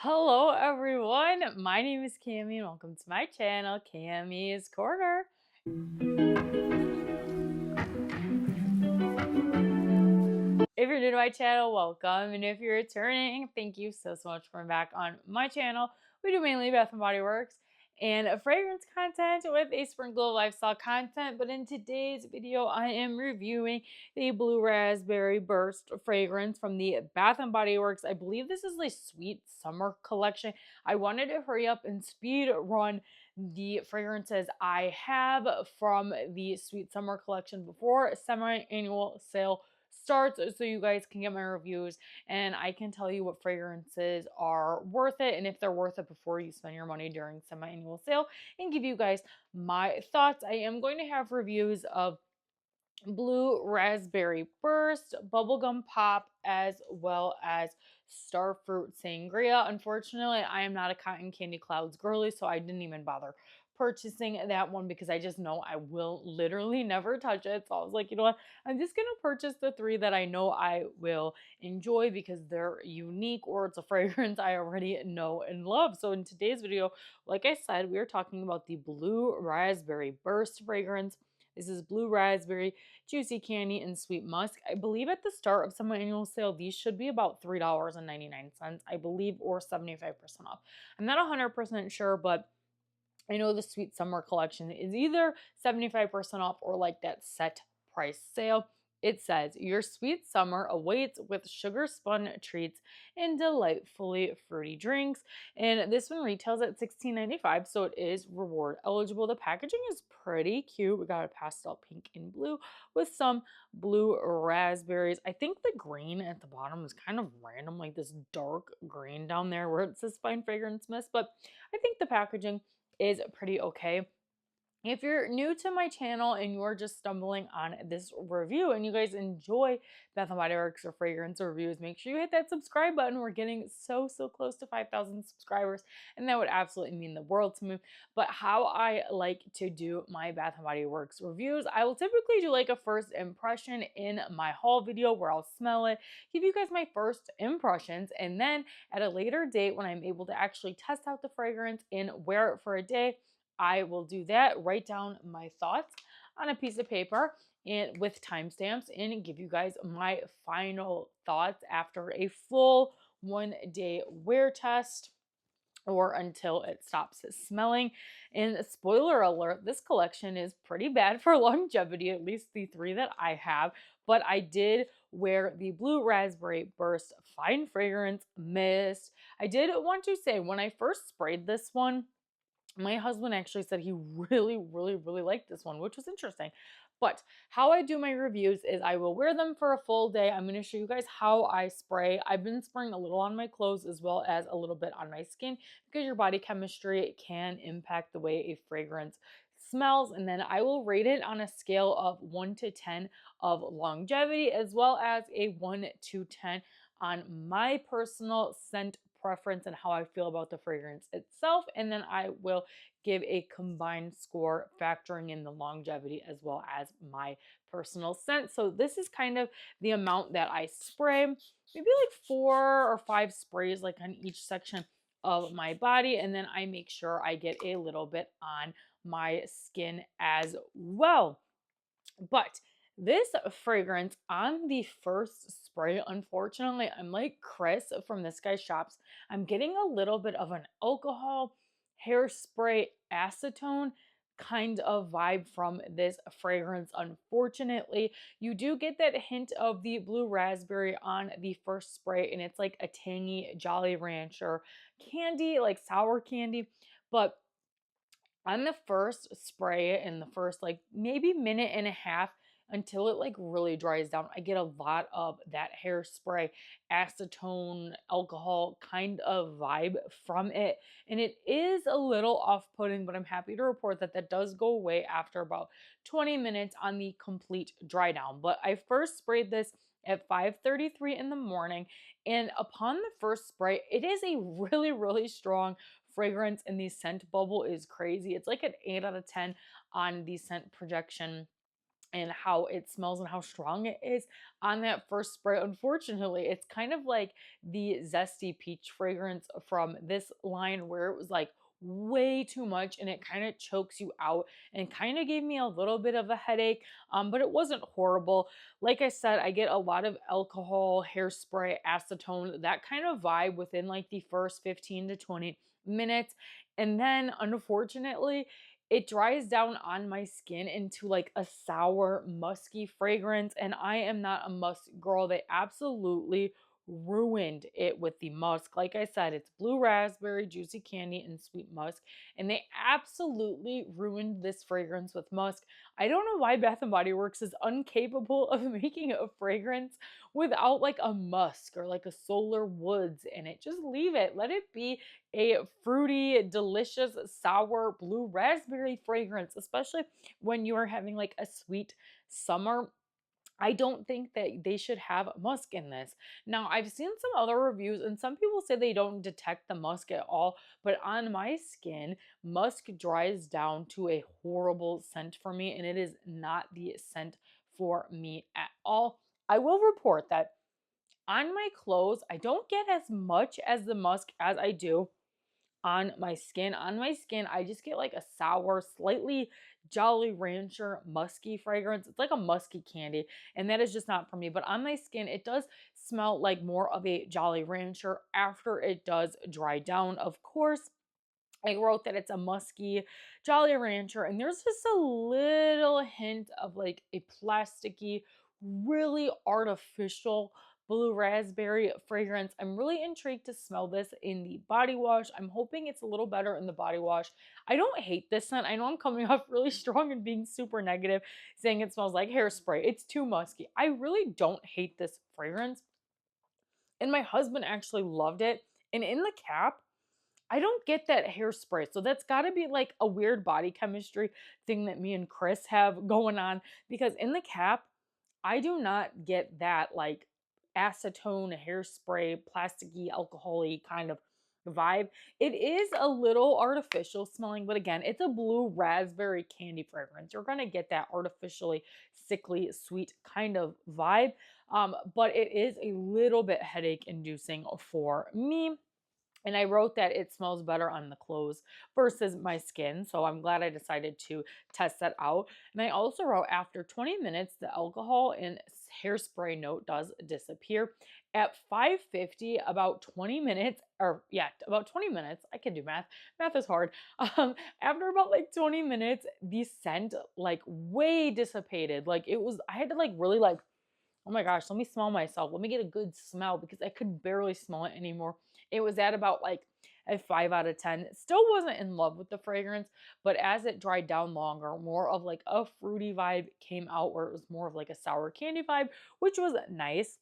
Hello everyone, my name is Cami and welcome to my channel, Cami's Corner. If you're new to my channel, welcome, and if you're returning, thank you so much for coming back on my channel. We do mainly Bath & Body Works and fragrance content with a sprinkle of lifestyle content, but in today's video, I am reviewing the Blue Raspberry Burst fragrance from the Bath & Body Works. I believe this is the Sweet Summer collection. I wanted to hurry up and speed run the fragrances I have from the Sweet Summer collection before semi-annual sale starts so you guys can get my reviews and I can tell you what fragrances are worth it and if they're worth it before you spend your money during semi-annual sale, and give you guys my thoughts. I am going to have reviews of Blue Raspberry Burst, Bubblegum Pop, as well as Starfruit Sangria. Unfortunately, I am not a Cotton Candy Clouds girly, so I didn't even bother purchasing that one because I just know I will literally never touch it. So I was like, you know what? I'm just going to purchase the three that I know I will enjoy because they're unique or it's a fragrance I already know and love. So in today's video, like I said, we are talking about the Blue Raspberry Burst fragrance. This is Blue Raspberry, Juicy Candy, and Sweet Musk. I believe at the start of some annual sale, these should be about $3.99, I believe, or 75% off. I'm not 100% sure, but I know the Sweet Summer collection is either 75% off or like that set price sale. It says your sweet summer awaits with sugar spun treats and delightfully fruity drinks. And this one retails at $16.95, so it is reward eligible. The packaging is pretty cute. We got a pastel pink and blue with some blue raspberries. I think the green at the bottom is kind of random, like this dark green down there where it says fine fragrance mist, but I think the packaging is pretty okay. If you're new to my channel and you're just stumbling on this review and you guys enjoy Bath & Body Works or fragrance reviews, make sure you hit that subscribe button. We're getting so close to 5,000 subscribers, and that would absolutely mean the world to me. But how I like to do my Bath & Body Works reviews, I will typically do like a first impression in my haul video where I'll smell it, give you guys my first impressions, and then at a later date when I'm able to actually test out the fragrance and wear it for a day, I will do that, write down my thoughts on a piece of paper and with timestamps and give you guys my final thoughts after a full 1 day wear test or until it stops smelling. And spoiler alert, this collection is pretty bad for longevity, at least the three that I have, but I did wear the Blue Raspberry Burst Fine Fragrance Mist. I did want to say when I first sprayed this one, my husband actually said he really liked this one, which was interesting. But how I do my reviews is I will wear them for a full day. I'm going to show you guys how I spray. I've been spraying a little on my clothes as well as a little bit on my skin because your body chemistry can impact the way a fragrance smells. And then I will rate it on a scale of 1 to 10 of longevity as well as a 1 to 10 on my personal scent preference and how I feel about the fragrance itself. And then I will give a combined score factoring in the longevity as well as my personal scent. So this is kind of the amount that I spray, maybe like 4 or 5 sprays like on each section of my body. And then I make sure I get a little bit on my skin as well. But this fragrance on the first spray, unfortunately, I'm like Chris from This Guy Shops. I'm getting a little bit of an alcohol, hairspray, acetone kind of vibe from this fragrance. Unfortunately, you do get that hint of the blue raspberry on the first spray, and it's like a tangy Jolly Rancher candy, like sour candy. But on the first spray in the first like maybe minute and a half until it like really dries down, I get a lot of that hairspray, acetone, alcohol kind of vibe from it. And it is a little off-putting, but I'm happy to report that that does go away after about 20 minutes on the complete dry down. But I first sprayed this at 5:33 in the morning, and upon the first spray, it is a really strong fragrance, and the scent bubble is crazy. It's like an 8 out of 10 on the scent projection and how it smells and how strong it is on that first spray. Unfortunately, it's kind of like the zesty peach fragrance from this line where it was like way too much and it kind of chokes you out and kind of gave me a little bit of a headache, but it wasn't horrible. Like I said, I get a lot of alcohol, hairspray, acetone, that kind of vibe within like the first 15 to 20 minutes, and then unfortunately it dries down on my skin into like a sour, musky fragrance. And I am not a musk girl. They absolutely ruined it with the musk. Like I said, it's blue raspberry, juicy candy, and sweet musk. And they absolutely ruined this fragrance with musk. I don't know why Bath and Body Works is incapable of making a fragrance without like a musk or like a solar woods in it. Just leave it. Let it be a fruity, delicious, sour blue raspberry fragrance, especially when you are having like a sweet summer. I don't think that they should have musk in this. Now, I've seen some other reviews, and some people say they don't detect the musk at all, but on my skin, musk dries down to a horrible scent for me, and it is not the scent for me at all. I will report that on my clothes, I don't get as much as the musk as I do on my skin. On my skin, I just get like a sour, slightly Jolly Rancher musky fragrance. It's like a musky candy, and that is just not for me. But on my skin, it does smell like more of a Jolly Rancher after it does dry down. Of course, I wrote that it's a musky Jolly Rancher, and there's just a little hint of like a plasticky, really artificial blue raspberry fragrance. I'm really intrigued to smell this in the body wash. I'm hoping it's a little better in the body wash. I don't hate this scent. I know I'm coming off really strong and being super negative, saying it smells like hairspray. It's too musky. I really don't hate this fragrance, and my husband actually loved it. And in the cap, I don't get that hairspray. So that's got to be like a weird body chemistry thing that me and Chris have going on, because in the cap, I do not get that like acetone hairspray, plasticky, alcoholy kind of vibe. It is a little artificial smelling, but again, it's a blue raspberry candy fragrance. You're going to get that artificially sickly sweet kind of vibe. But it is a little bit headache inducing for me. And I wrote that it smells better on the clothes versus my skin. So I'm glad I decided to test that out. And I also wrote after 20 minutes, the alcohol and hairspray note does disappear. At 5:50, about 20 minutes, or yeah, about 20 minutes, I can do math. Math is hard. After about like 20 minutes, the scent like way dissipated. Like it was, I had to like really like, oh my gosh, let me smell myself. Let me get a good smell because I could barely smell it anymore. It was at about like a 5 out of 10. Still wasn't in love with the fragrance, but as it dried down longer, more of like a fruity vibe came out where it was more of like a sour candy vibe, which was nice.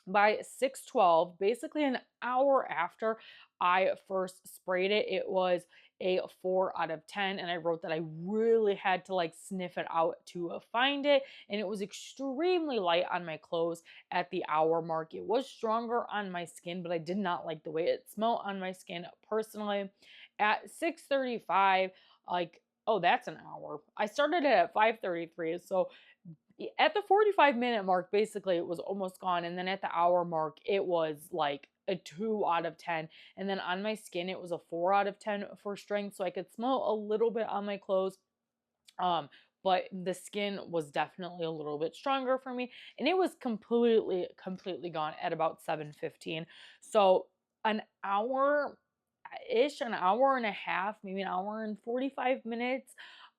By 6:12, basically an hour after I first sprayed it, it was a 4 out of 10. And I wrote that I really had to like sniff it out to find it. And it was extremely light on my clothes at the hour mark. It was stronger on my skin, but I did not like the way it smelled on my skin personally. At 6:35, like, oh, that's an hour. I started it at 5:33. So at the 45-minute mark, basically it was almost gone. And then at the hour mark, it was like a 2 out of 10. And then on my skin, it was a 4 out of 10 for strength. So I could smell a little bit on my clothes. But the skin was definitely a little bit stronger for me. And it was completely gone at about 7:15. So an hour ish, an hour and a half, maybe an hour and 45 minutes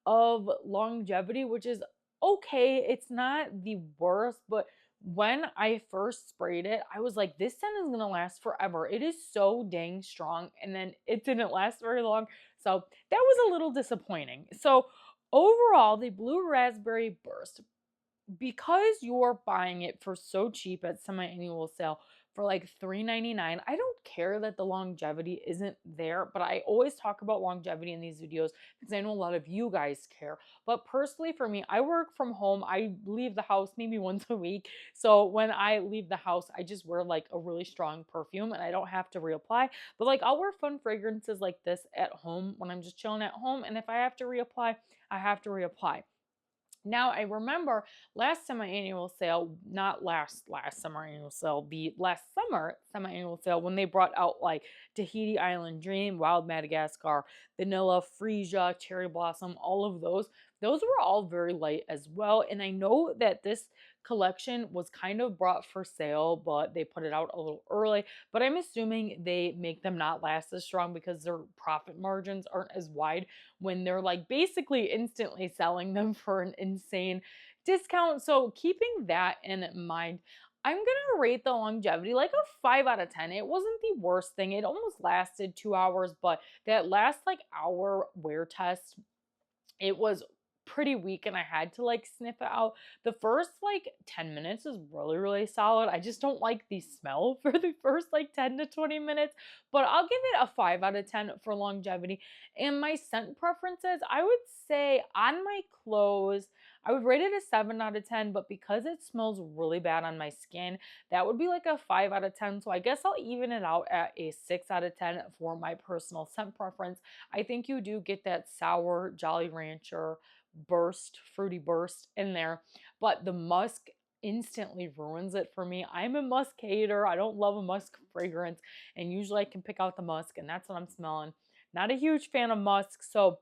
of longevity, which is okay. It's not the worst, but when I first sprayed it, I was like, this scent is gonna last forever. It is so dang strong. And then it didn't last very long. So that was a little disappointing. So overall, the Blue Raspberry Burst, because you're buying it for so cheap at semi-annual sale for like $3.99, I don't care that the longevity isn't there, but I always talk about longevity in these videos because I know a lot of you guys care. But personally for me, I work from home. I leave the house maybe once a week. So when I leave the house, I just wear like a really strong perfume and I don't have to reapply. But like I'll wear fun fragrances like this at home when I'm just chilling at home. And if I have to reapply, I have to reapply. Now I remember last semi-annual sale, not last summer-annual sale, the last summer semi-annual sale when they brought out like Tahiti Island Dream, Wild Madagascar, Vanilla, Freesia, Cherry Blossom, all of those. Those were all very light as well. And I know that this collection was kind of brought for sale, but they put it out a little early. But I'm assuming they make them not last as strong because their profit margins aren't as wide when they're like basically instantly selling them for an insane discount. So, keeping that in mind, I'm gonna rate the longevity like a 5 out of 10. It wasn't the worst thing. It almost lasted 2 hours, but that last like hour wear test, it was pretty weak and I had to like sniff it out. The first like 10 minutes is really, really solid. I just don't like the smell for the first like 10 to 20 minutes, but I'll give it a 5 out of 10 for longevity. And my scent preferences, I would say on my clothes, I would rate it a 7 out of 10, but because it smells really bad on my skin, that would be like a 5 out of 10. So I guess I'll even it out at a 6 out of 10 for my personal scent preference. I think you do get that sour Jolly Rancher burst, fruity burst in there, but the musk instantly ruins it for me. I'm a musk hater. I don't love a musk fragrance, and usually I can pick out the musk, and that's what I'm smelling. Not a huge fan of musk, so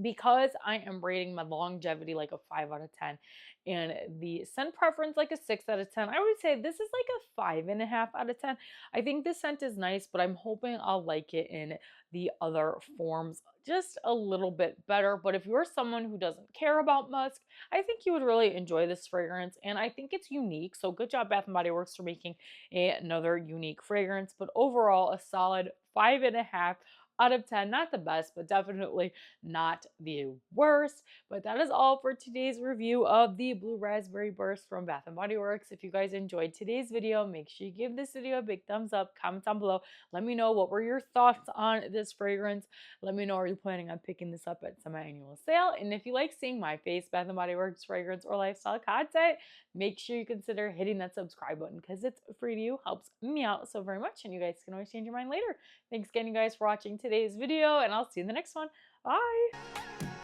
because I am rating my longevity like a 5 out of 10 and the scent preference like a 6 out of 10, I would say this is like a 5.5 out of 10. I think the scent is nice, but I'm hoping I'll like it in the other forms just a little bit better. But if you're someone who doesn't care about musk, I think you would really enjoy this fragrance, and I think it's unique. So good job, Bath and Body Works, for making another unique fragrance. But overall, a solid 5.5 out of 10. Not the best, but definitely not the worst. But that is all for today's review of the Blue Raspberry Burst from Bath & Body Works. If you guys enjoyed today's video, make sure you give this video a big thumbs up, comment down below. Let me know what were your thoughts on this fragrance. Let me know, are you planning on picking this up at semi-annual sale? And if you like seeing my face, Bath & Body Works fragrance or lifestyle content, make sure you consider hitting that subscribe button because it's free to you, helps me out so very much, and you guys can always change your mind later. Thanks again, you guys, for watching today's video, and I'll see you in the next one. Bye!